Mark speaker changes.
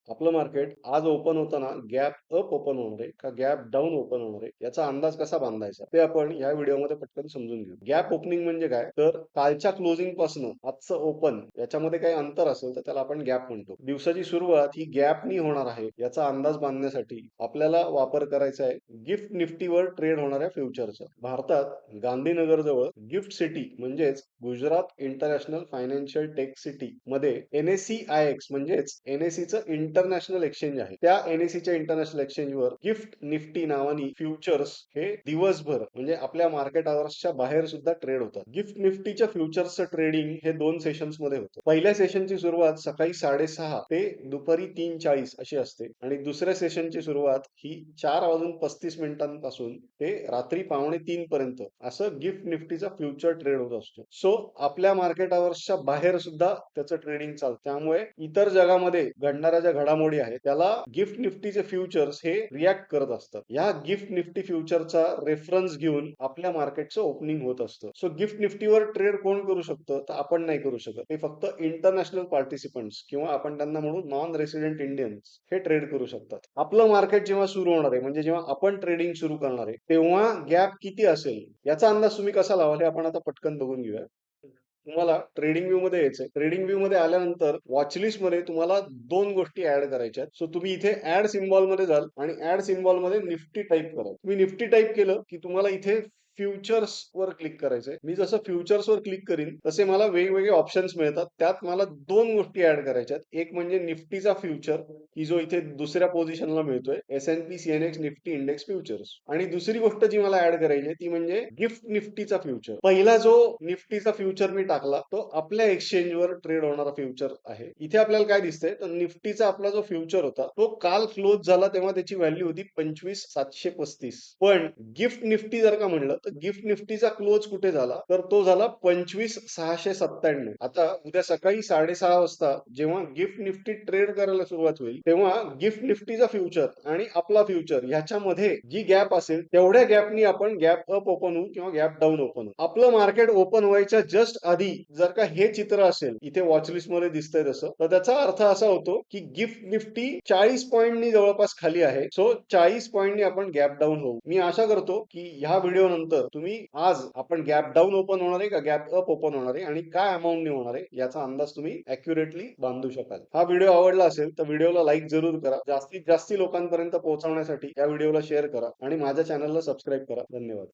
Speaker 1: आपलं मार्केट आज ओपन होताना गॅप अप ओपन होणार आहे का गॅप डाऊन ओपन होणार आहे याचा अंदाज कसा बांधायचा ते आपण या व्हिडिओमध्ये पटकन समजून घेऊ. गॅप ओपनिंग म्हणजे काय, तर कालच्या क्लोजिंग पासून आजचं ओपन याच्यामध्ये काही अंतर असेल तर त्याला आपण गॅप म्हणतो. दिवसाची सुरुवात ही गॅपनी होणार आहे याचा अंदाज बांधण्यासाठी आपल्याला वापर करायचा आहे गिफ्ट निफ्टीवर ट्रेड होणाऱ्या फ्युचरचा. भारतात गांधीनगर जवळ गिफ्ट सिटी म्हणजेच Gujarat international financial tech city मध्ये NSE-IX म्हणजेच NSE इंटरनॅशनल एक्सचेंज आहे. त्या NSEच्या इंटरनॅशनल एक्सचेंजवर गिफ्ट निफ्टी नावानी फ्युचर्स हे दिवसभर म्हणजे आपल्या मार्केट अवर्सच्या बाहेर सुद्धा ट्रेड होतात. गिफ्ट निफ्टीच्या फ्युचर्सचं ट्रेडिंग हे 2 सेशन्स मध्ये होतं. पहिल्या सेशनची सुरुवात सकाळी 6:30 ते दुपारी 3:40 अशी असते आणि दुसऱ्या सेशनची सुरुवात ही 4:35 ते रात्री 2:45 पर्यंत असं गिफ्ट निफ्टीचा फ्युचर ट्रेड होत असतो. सो आपल्या मार्केट अवर्सच्या बाहेर सुद्धा त्याचं ट्रेडिंग चालतं. त्यामुळे इतर जगामध्ये घडणाऱ्या ज्या घडामोडी आहेत त्याला गिफ्ट निफ्टीचे फ्युचर्स हे रिॲक्ट करत असतात. या गिफ्ट निफ्टी फ्युचरचा रेफरन्स घेऊन आपल्या मार्केटचं ओपनिंग होत असतं. सो गिफ्ट निफ्टीवर ट्रेड कोण करू शकतं, तर आपण नाही करू शकत. ते फक्त इंटरनॅशनल पार्टिसिपंट्स किंवा आपण त्यांना म्हणू नॉन रेसिडेंट इंडियन्स हे ट्रेड करू शकतात. आपलं मार्केट जेव्हा सुरू होणार आहे म्हणजे जेव्हा आपण ट्रेडिंग सुरू करणार आहे तेव्हा गॅप किती असेल याचा अंदाज तुम्ही कसा लावाल हे आपण आता पटकन बघून घेऊया. तुम्हाला ट्रेडिंग व्यू मध्ये यायचंय. ट्रेडिंग व्यू मध्ये आल्यानंतर वॉचलिस्ट मध्ये तुम्हाला 2 गोष्टी ऍड करायच्या आहेत. सो तुम्ही इथे ऍड सिम्बॉल मध्ये जाल आणि ऍड सिम्बॉल मध्ये निफ्टी टाईप करा. तुम्ही निफ्टी टाईप केलं की तुम्हाला इथे फ्युचर्स वर क्लिक करायचंय. मी जसं फ्युचर्स वर क्लिक करीन तसे मला वेगवेगळे ऑप्शन्स मिळतात. त्यात मला 2 गोष्टी ऍड करायच्या आहेत. एक म्हणजे निफ्टीचा फ्युचर की जो इथे दुसऱ्या पोझिशनला मिळतोय, S&P CNX Nifty index futures. आणि दुसरी गोष्ट जी मला ऍड करायची आहे ती म्हणजे गिफ्ट निफ्टीचा फ्युचर. पहिला जो निफ्टीचा फ्युचर मी टाकला तो आपल्या एक्सचेंजवर ट्रेड होणारा फ्युचर आहे. इथे आपल्याला काय दिसतंय, तर निफ्टीचा आपला जो फ्युचर होता तो काल क्लोज झाला तेव्हा त्याची व्हॅल्यू होती 25,735. पण गिफ्ट निफ्टी जर का म्हणलं तर गिफ्ट निफ्टीचा क्लोज कुठे झाला, तर तो झाला 25,697. आता उद्या सकाळी 6:30 वाजता जेव्हा गिफ्ट निफ्टी ट्रेड करायला सुरुवात होईल तेव्हा गिफ्ट निफ्टीचा फ्युचर आणि आपला फ्युचर ह्याच्यामध्ये जी गॅप असेल तेवढ्या गॅपनी आपण गॅप अप ओपन होऊ किंवा गॅप डाऊन ओपन होऊ. आपलं मार्केट ओपन व्हायच्या जस्ट आधी जर का हे चित्र असेल इथे वॉचलिस्ट मध्ये दिसतंय तसं, तर त्याचा अर्थ असा होतो की गिफ्ट निफ्टी 40 पॉईंटनी जवळपास खाली आहे. सो 40 पॉईंटनी आपण गॅप डाऊन होऊ. मी आशा करतो की ह्या व्हिडिओ नंतर तुम्ही आज आपण गॅप डाऊन ओपन होणार आहे का गॅप अप ओपन होणार आहे आणि काय अमाऊंटनी होणार आहे याचा अंदाज तुम्ही अॅक्युरेटली बांधू शकाल. हा व्हिडिओ आवडला असेल तर व्हिडिओला लाईक जरूर करा. जास्तीत जास्त लोकांपर्यंत पोहोचवण्यासाठी या व्हिडिओला शेअर करा आणि माझ्या चॅनलला सबस्क्राईब करा. धन्यवाद.